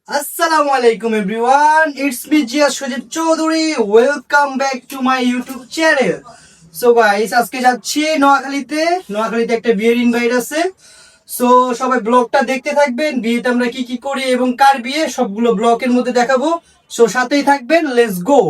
Assalamu alaikum everyone. It's me Jia Sujit Chaudhary. Welcome back to my YouTube channel. So guys, আজকে যাচ্ছি নোয়াখালীতে একটা বিয়ের invite আছে। সো সবাই ব্লগটা দেখতে থাকবেন। বিয়েতে আমরা কি কি করি এবং কার বিয়ে সবগুলো ব্লগের মধ্যে দেখাবো। সো সাথেই থাকবেন। Let's go.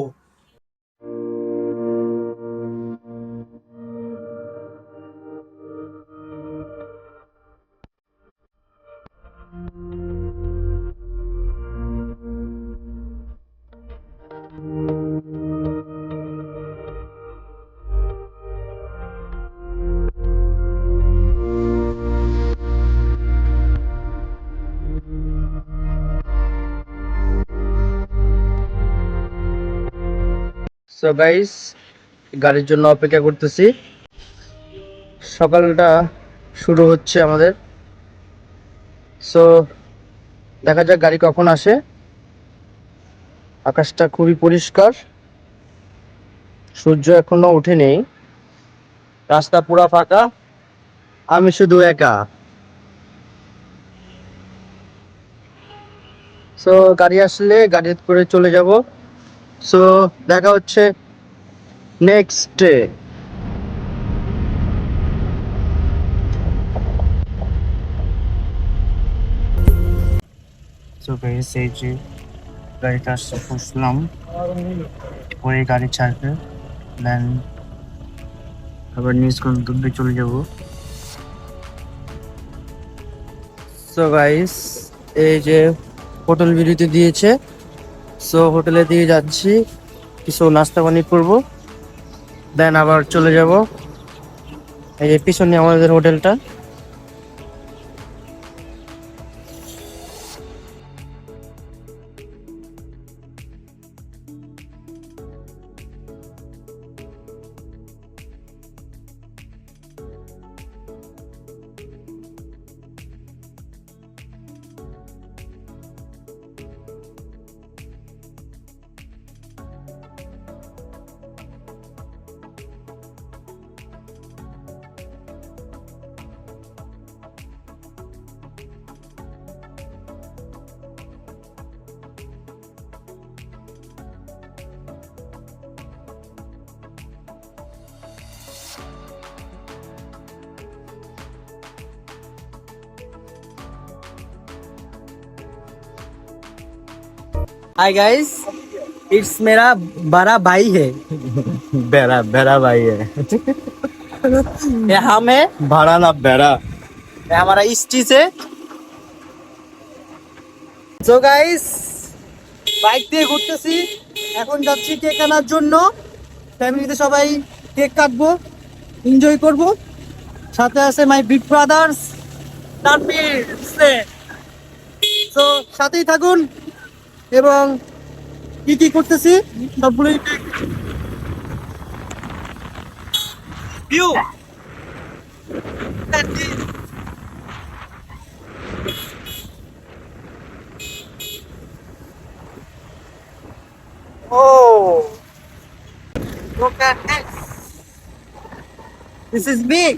সো গাইস, গাড়ির জন্য অপেক্ষা করতেছি। সকালটা শুরু হচ্ছে আমাদের। সো দেখা যাক গাড়ি কখন আসে। আকাশটা খুবই পরিষ্কার, সূর্য এখনো ওঠেনি, রাস্তা পুরা ফাঁকা, আমি শুধু একা। সো গাড়ি আসলে গাড়ি করে চলে যাব। সো দেখা হচ্ছে নেক্সট ডে। সো গাইস, এই যে গাড়িটা আসছে, বসলাম, পরে গাড়ি ছাড়বে, দেন আবার নিজ গন্তব্যে চলে যাব। সো গাইস, এই যে হোটেল বিরতি দিয়েছে। সো হোটেলে দিয়ে যাচ্ছি, কিছু নাস্তা পানি করবো, দেন আবার চলে যাব। এই যে পিছনে আমাদের হোটেলটা। हाय गाइस, इट्स मेरा बड़ा भाई है। बेरा बेरा भाई है। ये हम है भाड़ा ना बेरा। ये हमारा स्टिच है। সো গাইস, বাইক দিয়ে ঘুরতেছি, এখন যাচ্ছি কেক আনার জন্য। ফ্যামিলিতে সবাই কেক কাটবো, এনজয় করব। সাথে আছে মাই বিগ ব্রাদার্স তানভীর। সো সাথেই থাকুন এবং কি কি করতেছি সবগুলোই view. Oh, look at this. This is big.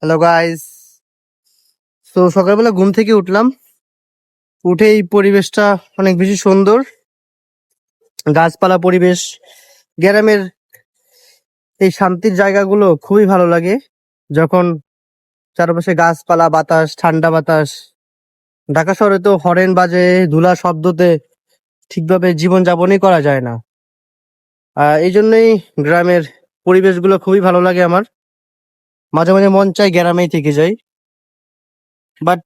Hello guys. তো সকালবেলা ঘুম থেকে উঠলাম, উঠে এই পরিবেশটা অনেক বেশি সুন্দর, গাছপালা পরিবেশ, গ্রামের এই শান্তির জায়গাগুলো খুবই ভালো লাগে। যখন চারপাশে গাছপালা, বাতাস, ঠান্ডা বাতাস। ঢাকা শহরে তো হরেন বাজে, ধুলা শব্দতে ঠিকভাবে জীবনযাপনই করা যায় না। এই জন্যই গ্রামের পরিবেশগুলো খুবই ভালো লাগে আমার। মাঝে মাঝে মন চাই গ্রামেই থেকে যাই, বাট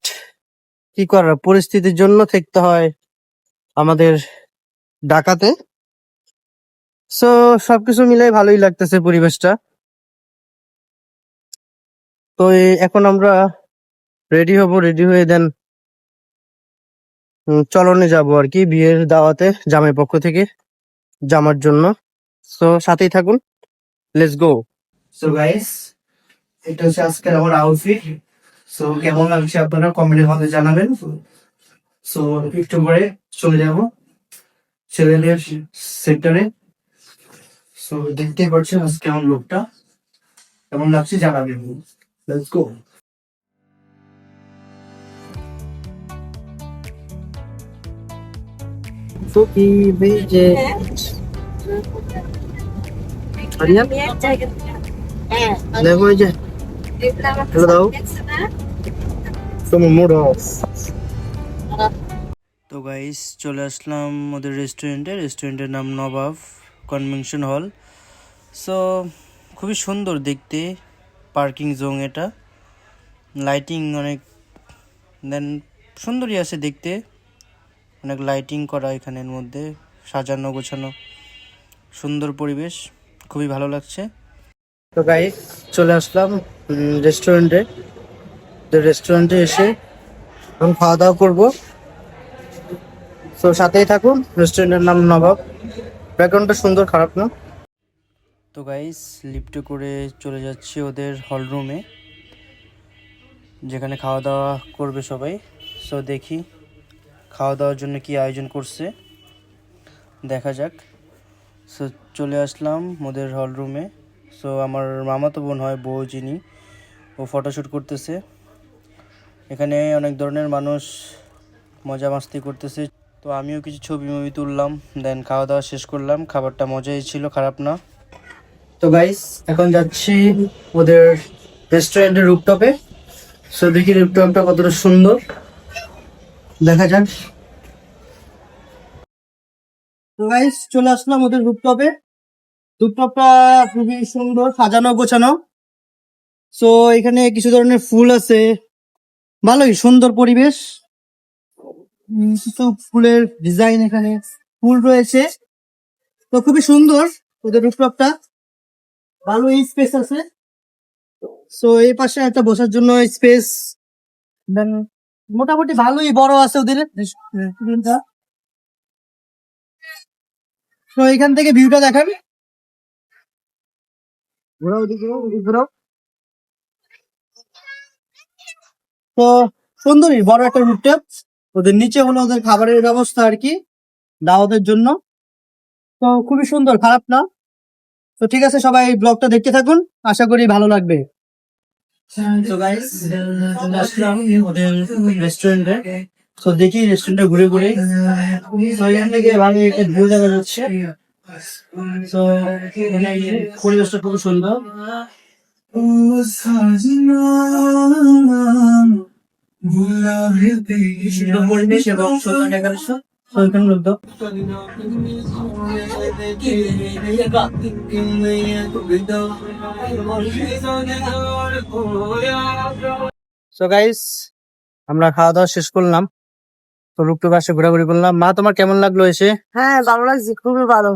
কি করার, পরিস্থিতির জন্য থাকতে হয় আমাদের ঢাকাতে। সো সবকিছু মিলাই ভালোই লাগতেছে পরিবেশটা। তো এখন আমরা রেডি হব, রেডি হয়ে দেন চলনে যাব আর কি, বিয়ের দাওয়াতে জামাই পক্ষ থেকে জামার জন্য। সো সাথেই থাকুন, লেটস গো। সো গাইস, এটা হচ্ছে আজকের আমার আউটফিট। সো কেমন লাগছে আপনারা কমেন্টের মধ্যে জানাবেন। সো একটু পরে চলে যাব ছেলেদের সেক্টরে। সো দেখতেই পাচ্ছেন আজকে আমার লুকটা কেমন লাগছে জানাবেন। Let's go. তো কি বেজে আরিয়া দেখো এই যে হ্যালো দাও তোমার মুড অফ। তো গাইস, চলে আসলাম ওদের রেস্টুরেন্টের নাম নবাব কনভেনশন হল। সো খুবই সুন্দর দেখতে, পার্কিং জোন এটা, লাইটিং অনেক, দেন সুন্দরই আছে দেখতে, অনেক লাইটিং করা এখানের মধ্যে, সাজানো গোছানো সুন্দর পরিবেশ, খুবই ভালো লাগছে। তো গাইস, চলে আসলাম রেস্টুরেন্টে এসে এখন খাওয়া দাওয়া করবো। তো সাথেই থাকুন, রেস্টুরেন্টের নাম নবাব, ব্যাকগ্রাউন্ডটা সুন্দর, খারাপ না। তো গাইস, লিফটে করে চলে যাচ্ছি ওদের হল রুমে, যেখানে খাওয়া দাওয়া করবে সবাই। সো দেখি খাওয়া দাওয়ার জন্য কি আয়োজন করছে, দেখা যাক। সো চলে আসলাম ওদের হল রুমে। সো আমার মামাতো বোন হয়, বউ যিনি, ও ফটোশ্যুট করতেছে। এখানে অনেক ধরনের মানুষ মজা মাস্তি করতেছে। তো আমিও কিছু ছবি মুভি তুললাম, দেন খাওয়া দাওয়া শেষ করলাম। খাবারটা মজাই ছিল, খারাপ না। তো গাইস, এখন যাচ্ছি ওদের রেস্টুরেন্টের রুফটপে। সো দেখি রুফটপটা কতটা সুন্দর, দেখা যাক। তো গাইস, চলে আসলাম ওদের রুফটপে। রুফটপটা খুবই সুন্দর, সাজানো গোছানো। সো এখানে কিছু ধরনের ফুল আছে, ভালোই সুন্দর পরিবেশ। কিছু ফুলের ডিজাইন, এখানে ফুল রয়েছে। তো খুবই সুন্দর ওদের রুফটপটা, ভালো স্পেস আছে। সো এই পাশে একটা বসার জন্য স্পেস, দেন মোটামুটি ভালোই বড় আছে ওদের রেস্টুরেন্টটা। তো এখান থেকে ভিউটা দেখাবে, ঘোরাও দিকে ঘোরাও। তো সুন্দরই বড় একটা রুফটপ। ওদের নিচে হলো ওদের খাবারের ব্যবস্থা আর কি, দাওয়াতের জন্য। তো খুবই সুন্দর, খারাপ না। তো ঠিক আছে, সবাই ব্লগটা দেখতে থাকুন, আশা করি ভালো লাগবে। তো গাইস, আসলাম ওদের রেস্টুরেন্টে। তো দেখি রেস্টুরেন্টে ঘুরে ঘুরে, তো এখান থেকে ভালো একটা ভিউ দেখা যাচ্ছে। তো এখানে পরিবেশটা খুব সুন্দর, সুন্দর পরিবেশ এবং সুন্দর ডেকোরেশন। তো এখানে লোক দাও। সো গাইস, আমরা খাওয়া দাওয়া শেষ করলাম, তো রুকটুক পাশে ঘোরাঘুরি করলাম। মা, তোমার কেমন লাগলো এসে? হ্যাঁ, ভালো লাগছে, খুবই ভালো।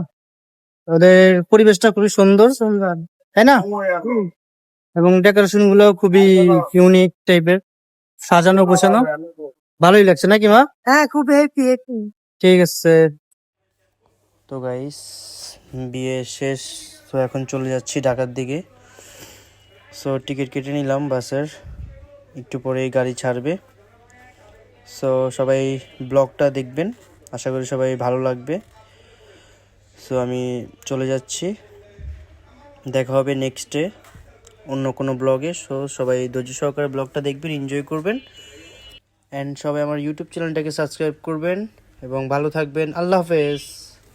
ওদের পরিবেশটা খুবই সুন্দর, সুন্দর। তাই না? এবং ডেকোরেশন গুলো খুবই ইউনিক টাইপের, সাজানো গোছানো, ভালোই লাগছে নাকি মা? হ্যাঁ, খুব হ্যাপি। ঠিক আছে। তো গাইস, বিয়ে শেষ, তো এখন চলে যাচ্ছি ঢাকার দিকে। সো টিকিট কেটে নিলাম বাসের, একটু পরেই গাড়ি ছাড়বে। সো সবাই ব্লগটা দেখবেন, আশা করি সবাই ভালো লাগবে। সো আমি চলে যাচ্ছি, দেখা হবে নেক্সট ডে অন্য কোনো ব্লগে। সো সবাই ধৈর্য সহকারে ব্লগটা দেখবেন, এনজয় করবেন। অ্যান্ড সবাই আমার ইউটিউব চ্যানেলটাকে সাবস্ক্রাইব করবেন এবং ভালো থাকবেন। আল্লাহ হাফেজ।